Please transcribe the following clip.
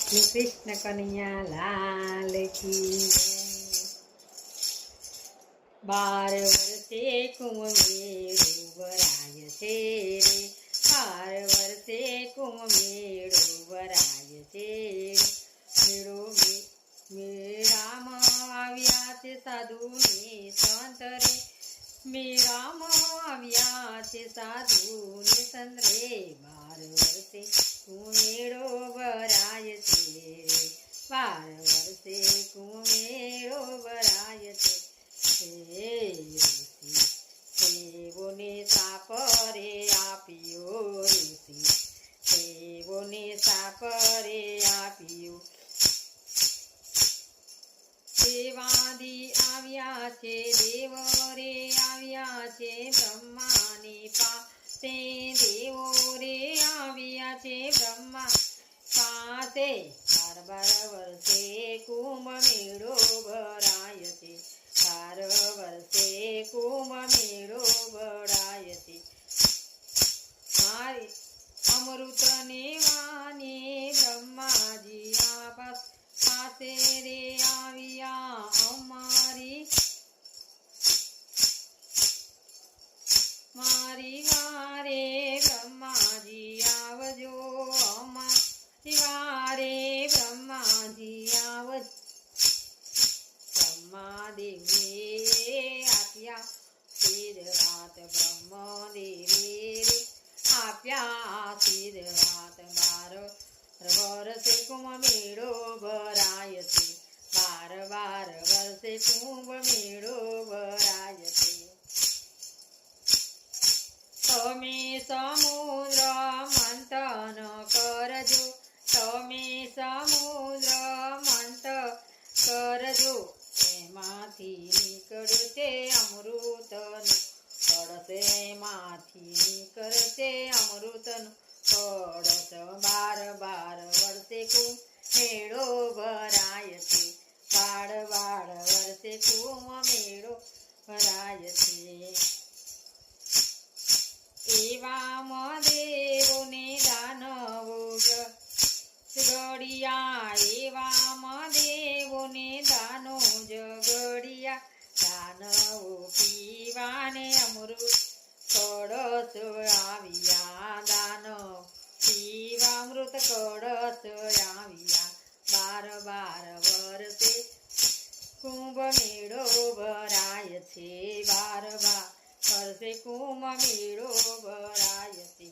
કૃષ્ણ કનૈયા લાલ કી જય। 12 વર્ષે કુંવમેળો ભરાય છે રે, 12 વર્ષે કુંવમેળો ભરાય છે રે। મેળામાં આવ્યા છે સાધુ ને સંત રે, મેળામાં આવ્યા છે સાધુ ને સંત રે। 12 વર્ષે કુંવમેળો ભરાય છે રે, 12 વર્ષે કુંવમેળો ભરાય છે। સેવોને સાપ રે આપ્યો ઋષિ, સેવોને સાપ રે આપ્યો। દેવાદી આવ્યા છે દેવ રે આવ્યા છે બ્રહ્માની પાસે, દેવો રે આવ્યા છે બ્રહ્મા પાસે। 12 વર્ષે કુંભમેળો ભરાય છે, 12 વર્ષે કુંભમેળો ભરાય છે। મારી અમૃતને વાને બ્રહ્માજી પાસે રે આવ્યા અમારી વારે બ્રહ્માજી આવજો, અમારી વારે બ્રહ્માજી આવજો। બ્રહ્માદેવે આપ્યા સિદ્ધરાત, બ્રહ્મદેવે રે આપ્યા સિદ્ધરાત। 12 વર્ષે કુંભમેળો ભરાય છે, 12 વર્ષે કુંભમેળો ભરાય છે। તમે સમુદ્ર મંથન કરજો, તમે સમુદ્ર મંથન કરજો, એમાંથી નીકળશે અમૃતનું કળશ, એમાંથી નીકળશે અમૃતનું કળશ। 12 વર્ષે કુંભમેળો ભરાય છે, 12 વર્ષે કુંભમેળો ભરાય છે। એવામાં દેવોને દાનવો ઝઘડિયા, એવામાં દેવોને દાનો ઝઘડિયા, દાનવો પીવાને અમૃત કળશ આવ્યા, દાનવ પીવા અમૃત કળશ આવ્યા। 12 વર્ષે કુંભમેળો ભરાય છે, 12 વર્ષે કુંભમેળો ભરાય છે।